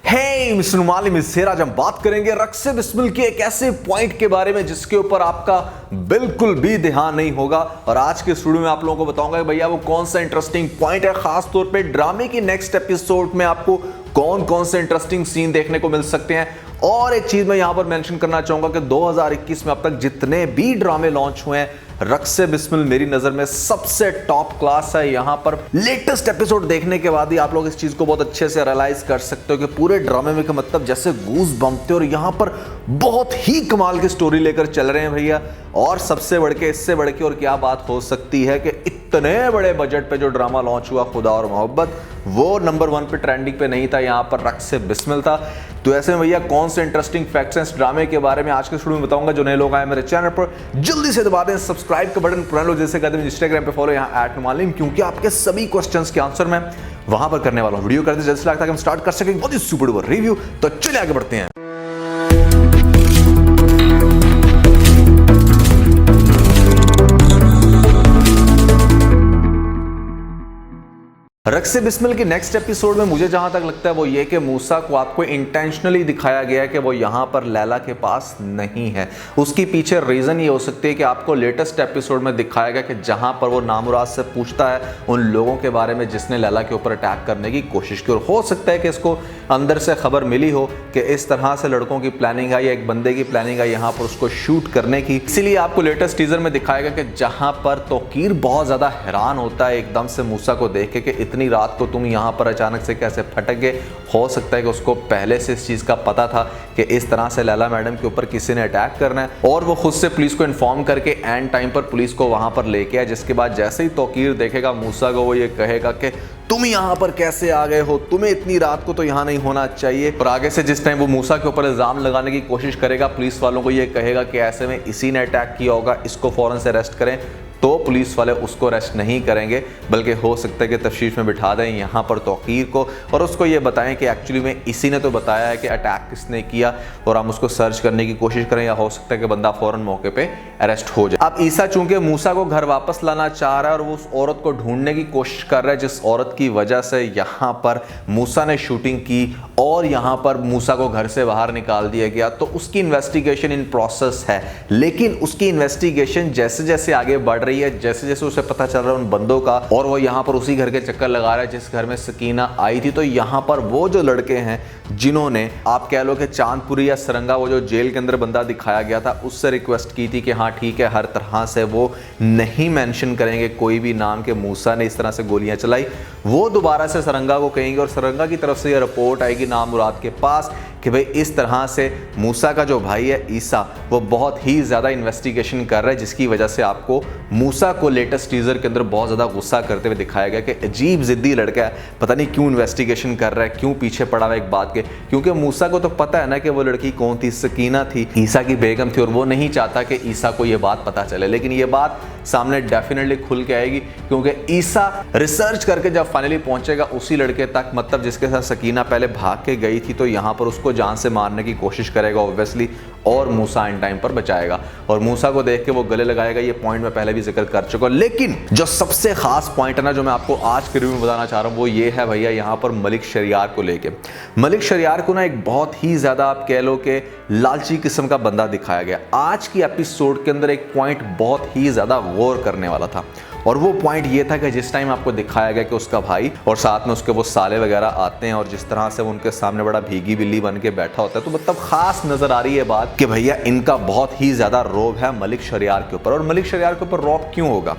Mister नुमाली मिस्सेर, आज हम बात करेंगे रक्से बिस्मिल के एक ऐसे पॉइंट के बारे में जिसके ऊपर आपका बिल्कुल भी ध्यान नहीं होगा। और आज के स्टूडियो में आप लोगों को बताऊंगा कि भैया वो कौन सा इंटरेस्टिंग पॉइंट है। खास तौर पे ड्रामे की नेक्स्ट एपिसोड में आपको कौन कौन से इंटरेस्टिंग सीन देखने को मिल सकते हैं। और एक चीज मैं यहां पर मेंशन करना चाहूंगा कि 2021 में अब तक जितने भी ड्रामे लॉन्च हुए हैं, रक्से बिस्मिल मेरी नजर में सबसे टॉप क्लास है। यहां पर लेटेस्ट एपिसोड देखने के बाद ही आप लोग इस चीज को बहुत अच्छे से रियलाइज कर सकते हो कि पूरे ड्रामे में का मतलब जैसे गूज बम्पते और यहां पर बहुत ही कमाल की स्टोरी लेकर चल रहे हैं भैया। और सबसे बढ़ के इससे बढ़ के और क्या बात हो सकती है कि इतने बड़े बजट पे जो ड्रामा लॉन्च हुआ खुदा और मोहब्बत, वो नंबर 1 पे ट्रेंडिंग पे नहीं था, यहां पर रक्से बिस्मिल था। तो ऐसे में भैया कौन से इंटरेस्टिंग फैक्ट्स हैं इस ड्रामे के बारे में आज के स्टूडियो में बताऊंगा। जो नए लोग आए मेरे चैनल पर जल्दी से दबा दें सब्सक्राइब का बटन, पुराने लोग जैसे कहते हैं इंस्टाग्राम पे फॉलो, यहाँ @नुमालिम, क्योंकि आपके सभी क्वेश्चंस के आंसर मैं वहां पर करने वाला हूं। वीडियो करते जल्दी से लगता है कि हम स्टार्ट कर सकें बहुत ही सुपर डुपर रिव्यू। तो चलिए आगे बढ़ते हैं। रक्से बिस्मिल की नेक्स्ट एपिसोड में मुझे जहां तक लगता है वो ये कि मूसा को आपको इंटेंशनली दिखाया गया है कि वो यहां पर लैला के पास नहीं है। उसकी पीछे रीजन ये हो सकती है कि आपको लेटेस्ट एपिसोड में दिखाया गया कि जहां पर वो नामुराद से पूछता है उन लोगों के बारे में जिसने लैला के ऊपर अटैक करने की कोशिश की। और हो सकता है कि इसको अंदर से खबर मिली हो कि इस तरह से लड़कों की प्लानिंग है या एक बंदे की प्लानिंग है यहाँ पर उसको शूट करने की। इसीलिए आपको लेटेस्ट टीजर में दिखाया गया कि जहां पर तौकीर बहुत ज्यादा हैरान होता है एकदम से मूसा को देख के कि इतनी रात को तुम यहां पर अचानक से कैसे फटक गए। हो सकता है कि उसको पहले से इस चीज का पता था कि इस तरह से लैला मैडम के ऊपर किसी ने अटैक करना है, और वो खुद से पुलिस को इन्फॉर्म करके एंड टाइम पर पुलिस को वहां पर लेके आया। जिसके बाद जैसे ही तौकीर देखेगा मूसा को, वो ये कहेगा कि तुम यहां पर कैसे आ गए हो, तुम्हें इतनी रात को तो यहां नहीं होना चाहिए। और आगे से जिस टाइम वो मूसा के ऊपर इल्जाम लगाने की कोशिश करेगा, पुलिस वालों को ये कहेगा कि ऐसे में इसी ने अटैक किया होगा, इसको फौरन से अरेस्ट करें। तो पुलिस वाले उसको अरेस्ट नहीं करेंगे, बल्कि हो सकता है कि तफ्तीश में बिठा दें यहाँ पर तौकीर को और उसको ये बताएं कि एक्चुअली में इसी ने तो बताया है कि अटैक किसने किया, और हम उसको सर्च करने की कोशिश करें, या हो सकता है कि बंदा फौरन मौके पे अरेस्ट हो जाए। अब ईसा चूंकि मूसा को घर वापस लाना चाह रहा है और वो उस औरत को ढूंढने की कोशिश कर रहा है जिस औरत की वजह से यहाँ पर मूसा ने शूटिंग की और यहाँ पर मूसा को घर से बाहर निकाल दिया गया, तो उसकी इन्वेस्टिगेशन इन प्रोसेस है। लेकिन उसकी इन्वेस्टिगेशन जैसे जैसे आगे बढ़ रही है, जैसे जैसे उसे पता चल रहा है उन बंदों का, और वो यहाँ पर उसी घर के चक्कर लगा रहा है जिस घर में सकीना आई थी, तो यहाँ पर वो जो लड़के हैं जिन्होंने आप कह लो कि चांदपुरी या सरंगा, वो जो जेल के अंदर बंदा दिखाया गया था, उससे रिक्वेस्ट की थी कि हाँ ठीक है, हर तरह से वो नहीं मेंशन करेंगे कोई भी नाम के मूसा ने इस तरह से गोलियां चलाई, वो दोबारा से सरंगा को कहेंगे और सरंगा की तरफ से ये रिपोर्ट आएगी नामुराद के पास कि भाई इस तरह से मूसा का जो भाई है ईसा, वो बहुत ही ज़्यादा इन्वेस्टिगेशन कर रहा है, जिसकी वजह से आपको मूसा को लेटेस्ट टीजर के अंदर बहुत ज़्यादा गुस्सा करते हुए दिखाया गया कि अजीब ज़िद्दी लड़का है, पता नहीं क्यों इन्वेस्टिगेशन कर रहा है, क्यों पीछे पड़ा हुआ एक बात के। क्योंकि मूसा को तो पता है ना कि वो लड़की कौन थी, सकीना थी, ईसा की बेगम थी, और वो नहीं चाहता कि ईसा को ये बात पता चले। लेकिन ये बात सामने डेफिनेटली खुल के आएगी, क्योंकि ईसा रिसर्च करके जब फाइनली पहुंचेगा उसी लड़के तक, मतलब जिसके साथ सकीना पहले भाग के गई थी, तो यहाँ पर उसको जान से मारने की कोशिश करेगा ऑब्वियसली, और मूसा इन टाइम पर बचाएगा और मूसा को देख के वो गले लगाएगा। ये पॉइंट मैं पहले भी जिक्र कर चुका हूं। लेकिन जो सबसे खास पॉइंट है ना, जो मैं आपको आज के रिव्यू में बताना चाह रहा हूं, वो ये है भैया यहाँ पर मलिक शरियार को लेके। मलिक शरियार को ना एक बहुत ही ज्यादा आप कह लो कि लालची किस्म का बंदा दिखाया गया। आज की एपिसोड के अंदर एक पॉइंट बहुत ही ज्यादा गौर करने वाला था, और वो पॉइंट ये था कि जिस टाइम आपको दिखाया गया कि उसका भाई और साथ में उसके वो साले वगैरह आते हैं और जिस तरह से वो उनके सामने बड़ा भीगी बिल्ली बन के बैठा होता है, तो मतलब खास नजर आ रही है बात कि भैया इनका बहुत ही ज्यादा रौब है मलिक शरियार के ऊपर। और मलिक शरियार के ऊपर रौब क्यों होगा,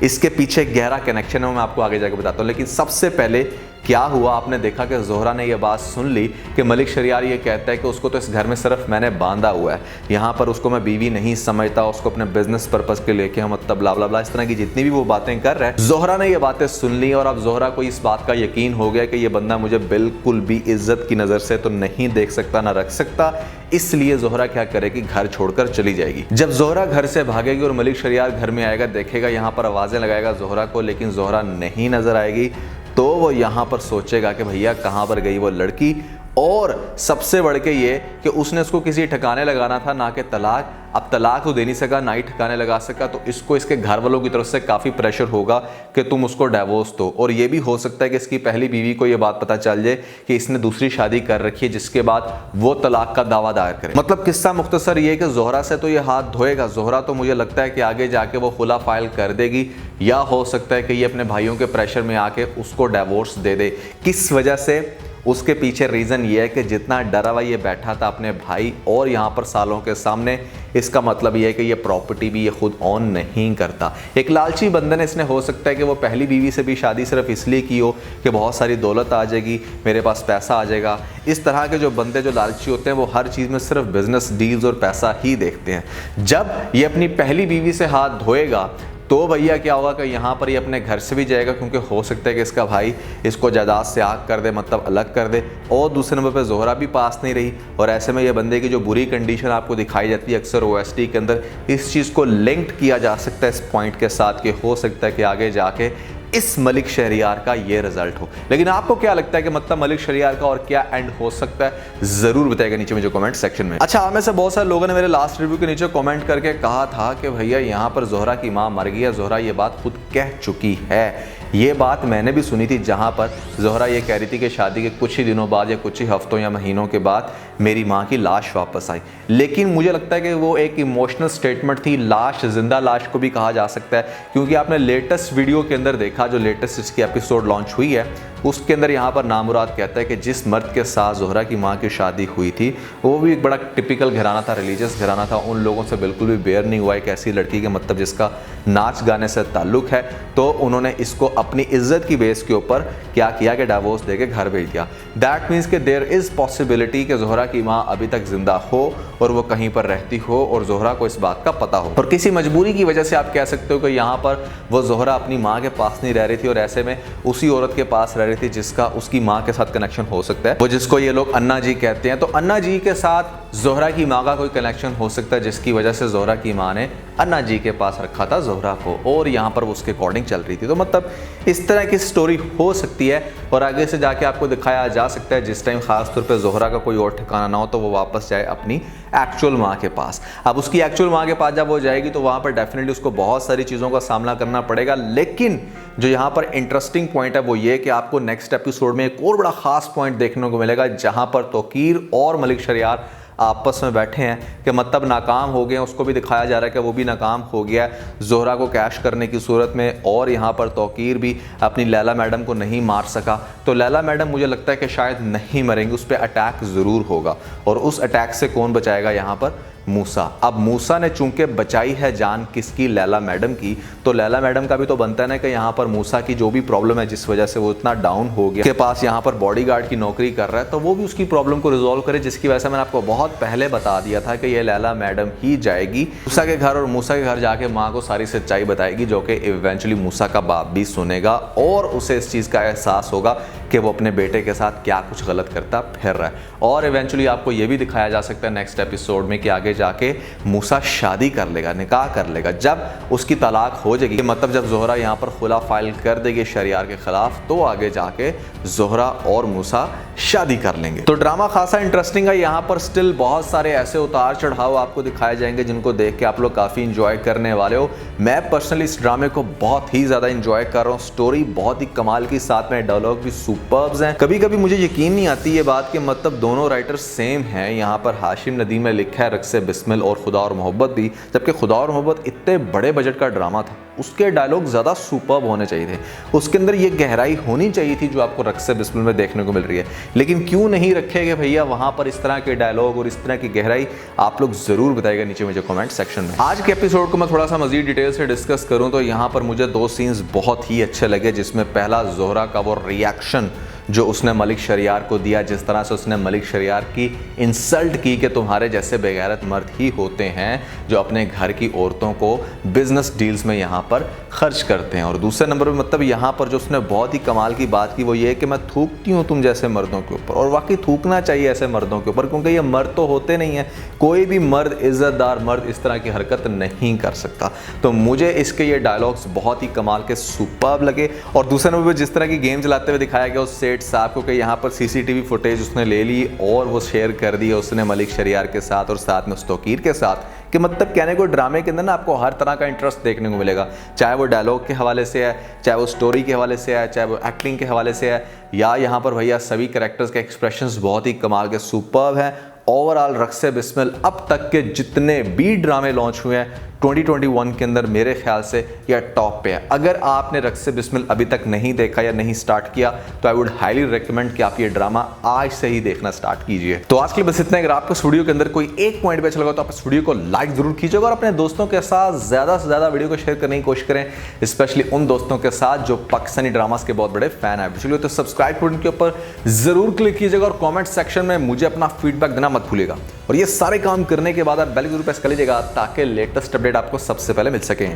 इसके पीछे गहरा कनेक्शन है, मैं आपको आगे जाकर बताता हूँ। लेकिन सबसे पहले क्या हुआ, आपने देखा कि जोहरा ने यह बात सुन ली कि मलिक शरियार ये कहता है कि उसको तो इस घर में सिर्फ मैंने बांधा हुआ है, यहाँ पर उसको मैं बीवी नहीं समझता, उसको अपने बिजनेस पर्पस के लेके हम मतलब ब्ला ब्ला ब्ला, इस तरह की जितनी भी वो बातें कर रहे हैं। जोहरा ने ये बातें सुन ली और अब जोहरा को इस बात का यकीन हो गया कि ये बंदा मुझे बिल्कुल भी इज्जत की नज़र से तो नहीं देख सकता, ना रख सकता। इसलिए जोहरा क्या करेगी, घर छोड़कर चली जाएगी। जब जोहरा घर से भागेगी और मलिक शरियार घर में आएगा, देखेगा यहाँ पर आवाज़ें लगाएगा जोहरा को, लेकिन जोहरा नहीं नजर आएगी, तो वो यहाँ पर सोचेगा कि भैया कहाँ पर गई वो लड़की, और सबसे बढ़ के ये कि उसने उसको किसी ठिकाने लगाना था, ना कि तलाक। अब तलाक तो दे नहीं सका, ना ही ठिकाने लगा सका, तो इसको इसके घर वालों की तरफ से काफ़ी प्रेशर होगा कि तुम उसको डिवोर्स दो। और ये भी हो सकता है कि इसकी पहली बीवी को ये बात पता चल जाए कि इसने दूसरी शादी कर रखी है, जिसके बाद वो तलाक का दावा दायर करे। मतलब किस्सा मुख्तसर ये कि जोहरा से तो ये हाथ धोएगा। जोहरा तो मुझे लगता है कि आगे जाके वो खुला फाइल कर देगी, या हो सकता है कि ये अपने भाइयों के प्रेशर में आके उसको डिवोर्स दे दे। किस वजह से? उसके पीछे रीज़न ये है कि जितना डरा हुआ ये बैठा था अपने भाई और यहाँ पर सालों के सामने, इसका मतलब ये है कि ये प्रॉपर्टी भी ये खुद ऑन नहीं करता। एक लालची बंदन इसने, हो सकता है कि वो पहली बीवी से भी शादी सिर्फ इसलिए की हो कि बहुत सारी दौलत आ जाएगी, मेरे पास पैसा आ जाएगा। इस तरह के जो बंदे जो लालची होते हैं वो हर चीज़ में सिर्फ बिजनेस डील्स और पैसा ही देखते हैं। जब ये अपनी पहली बीवी से हाथ धोएगा तो भैया क्या होगा कि यहाँ पर ये अपने घर से भी जाएगा, क्योंकि हो सकता है कि इसका भाई इसको जायदाद से आग कर दे, मतलब अलग कर दे। और दूसरे नंबर पे जोहरा भी पास नहीं रही, और ऐसे में ये बंदे की जो बुरी कंडीशन आपको दिखाई जाती है अक्सर OST के अंदर, इस चीज़ को लिंक्ड किया जा सकता है इस पॉइंट के साथ कि हो सकता है कि आगे जाके इस मलिक शहरियार का ये रिजल्ट हो। लेकिन आपको क्या लगता है कि मतलब मलिक शहरियार का और क्या एंड हो सकता है? जरूर बताइएगा नीचे मुझे कमेंट सेक्शन में। अच्छा, में से बहुत सारे लोगों ने मेरे लास्ट रिव्यू के नीचे कमेंट करके कहा था कि भैया यहाँ पर जोहरा की माँ मर गई है। जोहरा ये बात खुद कह चुकी है। ये बात मैंने भी सुनी थी, जहाँ पर जोहरा ये कह रही थी कि शादी के कुछ ही दिनों बाद या कुछ ही हफ्तों या महीनों के बाद मेरी माँ की लाश वापस आई। लेकिन मुझे लगता है कि वो एक इमोशनल स्टेटमेंट थी। लाश, जिंदा लाश को भी कहा जा सकता है, क्योंकि आपने लेटेस्ट वीडियो के अंदर देखा, जो लेटेस्ट इसकी एपिसोड लॉन्च हुई है, उसके अंदर यहाँ पर नामुराद कहता है कि जिस मर्द के साथ जोहरा की माँ की शादी हुई थी वो भी एक बड़ा टिपिकल घराना था, रिलीजियस घराना था। उन लोगों से बिल्कुल भी बेयर नहीं हुआ एक ऐसी लड़की के, मतलब जिसका नाच गाने से ताल्लुक है, तो उन्होंने इसको अपनी इज्जत की बेस के ऊपर क्या किया कि डिवोर्स देके घर भेज दिया। दैट मीन्स कि देयर इज़ पॉसिबिलिटी कि जोहरा की माँ अभी तक जिंदा हो और वो कहीं पर रहती हो और जोहरा को इस बात का पता हो, और किसी मजबूरी की वजह से आप कह सकते हो कि यहाँ पर वो जोहरा अपनी माँ के पास नहीं रह रही थी और ऐसे में उसी औरत के पास रह रही थी जिसका उसकी माँ के साथ कनेक्शन हो सकता है, वो जिसको ये लोग अन्ना जी कहते हैं। तो अन्ना जी के साथ जोहरा की माँ का कोई कनेक्शन हो सकता है, जिसकी वजह से जोहरा की माँ ने अन्ना जी के पास रखा था जोहरा को, और यहाँ पर वो उसके अकॉर्डिंग चल रही थी। तो मतलब इस तरह की स्टोरी हो सकती है, और आगे से जाके आपको दिखाया जा सकता है जिस टाइम खास तौर पे जोहरा का कोई और ठिकाना ना हो तो वो वापस जाए अपनी एक्चुअल माँ के पास। अब उसकी एक्चुअल माँ के पास जब वो जाएगी तो वहाँ पर डेफिनेटली उसको बहुत सारी चीज़ों का सामना करना पड़ेगा। लेकिन जो यहाँ पर इंटरेस्टिंग पॉइंट है वो ये कि आपको नेक्स्ट एपिसोड में एक और बड़ा खास पॉइंट देखने को मिलेगा, जहाँ पर तौकीर और मलिक शहरियार आपस में बैठे हैं कि मतलब नाकाम हो गए। उसको भी दिखाया जा रहा है कि वो भी नाकाम हो गया जोहरा को कैश करने की सूरत में, और यहाँ पर तौकीर भी अपनी लैला मैडम को नहीं मार सका। तो लैला मैडम मुझे लगता है कि शायद नहीं मरेंगी, उस पर अटैक ज़रूर होगा, और उस अटैक से कौन बचाएगा? यहाँ पर मूसा। अब मूसा ने चूंकि बचाई है जान किसकी? लैला मैडम की। तो लैला मैडम का भी तो बनता है ना कि यहाँ पर मूसा की जो भी प्रॉब्लम है, जिस वजह से वो इतना डाउन हो गया, के पास यहाँ पर बॉडीगार्ड की नौकरी कर रहा है, तो वो भी उसकी प्रॉब्लम को रिजॉल्व करे, जिसकी वजह से मैंने आपको बहुत पहले बता दिया था कि ये लैला मैडम ही जाएगी मूसा के घर, और मूसा के घर जाके माँ को सारी सच्चाई बताएगी, जो कि इवेंचुअली मूसा का बाप भी सुनेगा और उसे इस चीज़ का एहसास होगा कि वो अपने बेटे के साथ क्या कुछ गलत करता फिर रहा है। और इवेंचुअली आपको ये भी दिखाया जा सकता है नेक्स्ट एपिसोड में कि आगे जाके मूसा शादी कर लेगा, निकाह कर लेगा। जब उसकी तलाक हो जाएगी, मतलब जब जोहरा यहाँ पर खुला फाइल कर देगी शहरियार के खिलाफ, तो आगे जाके जोहरा और मूसा शादी कर लेंगे। तो ड्रामा खासा इंटरेस्टिंग है। यहाँ पर स्टिल बहुत सारे ऐसे उतार चढ़ाव आपको दिखाए जाएंगे जिनको देख के आप लोग काफ़ी इंजॉय करने वाले हो। मैं पर्सनली इस ड्रामे को बहुत ही ज़्यादा इंजॉय कर रहा हूँ। स्टोरी बहुत ही कमाल की, साथ में डायलॉग भी सुपर्ब्स हैं। कभी कभी मुझे यकीन नहीं आती ये बात कि मतलब दोनों राइटर सेम हैं। यहाँ पर हाशिम नदीम ने लिखा है रक्से बिस्मिल और खुदा और मोहब्बत भी, जबकि खुदा और मोहब्बत इतने बड़े बजट का ड्रामा था, उसके डायलॉग ज़्यादा सुपर्ब होने चाहिए थे, उसके अंदर ये गहराई होनी चाहिए थी जो आपको रक्से बिस्मिल में देखने को मिल रही है। लेकिन क्यों नहीं रखे गए भैया वहाँ पर इस तरह के डायलॉग और इस तरह की गहराई? आप लोग ज़रूर बताइएगा नीचे मुझे कमेंट सेक्शन में। आज के एपिसोड को मैं थोड़ा सा मजीद डिटेल से डिस्कस करूँ तो यहाँ पर मुझे दो सीन्स बहुत ही अच्छे लगे, जिसमें पहला जोहरा का वो रिएक्शन जो उसने मलिक शहरियार को दिया, जिस तरह से उसने मलिक शहरियार की इंसल्ट की कि तुम्हारे जैसे बेगैरत मर्द ही होते हैं जो अपने घर की औरतों को बिजनेस डील्स में यहाँ पर खर्च करते हैं। और दूसरे नंबर पे मतलब यहाँ पर जो उसने बहुत ही कमाल की बात की वो ये है कि मैं थूकती हूँ तुम जैसे मर्दों के ऊपर, और वाकई थूकना चाहिए ऐसे मर्दों के ऊपर, क्योंकि ये मर्द तो होते नहीं हैं। कोई भी मर्द, इज्जतदार मर्द इस तरह की हरकत नहीं कर सकता। तो मुझे इसके ये डायलॉग्स बहुत ही कमाल के सुपर्ब लगे। और दूसरे नंबर पर जिस तरह की गेम चलाते हुए दिखाया गया, उससे सेठ साहब को कि यहाँ पर सीसीटीवी फुटेज उसने ले ली और वो शेयर कर दी है उसने मलिक शरियार के साथ और साथ में उस तौकीर के साथ, कि मतलब कहने को ड्रामे के अंदर ना आपको हर तरह का इंटरेस्ट देखने को मिलेगा, चाहे वो डायलॉग के हवाले से है, चाहे वो स्टोरी के हवाले से है, चाहे वो एक्टिंग के हवाले से है, या यहाँ पर भैया सभी कैरेक्टर्स के एक्सप्रेशंस बहुत ही कमाल के सुपर्ब हैं। ओवरऑल रक्से बिस्मिल अब तक के जितने भी ड्रामे लॉन्च हुए हैं 2021 के अंदर मेरे ख्याल से यह टॉप पे है। अगर आपने रक्से बिस्मिल अभी तक नहीं देखा या नहीं स्टार्ट किया तो आई वुड हाईली रिकमेंड कि आप ये ड्रामा आज से ही देखना स्टार्ट कीजिए। तो आज के लिए बस इतना। अगर आपको स्टूडियो के अंदर कोई एक पॉइंट पे अच्छा लगा तो आप स्टूडियो को लाइक जरूर कीजिएगा और अपने दोस्तों के साथ ज़्यादा से ज़्यादा वीडियो को शेयर करने की कोशिश करें, स्पेशली उन दोस्तों के साथ जो पाकिस्तानी ड्रामास के बहुत बड़े फैन है। चलिए तो सब्सक्राइब बटन के ऊपर जरूर क्लिक कीजिएगा और कॉमेंट सेक्शन में मुझे अपना फीडबैक देना मत भूलिएगा। और ये सारे काम करने के बाद आप बेल जरूर प्रेस कर लीजिएगा ताकि लेटेस्ट अपडेट आपको सबसे पहले मिल सके।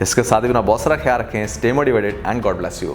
इसके साथ ही अपना बहुत सारा ख्याल रखें। Stay motivated and God bless you.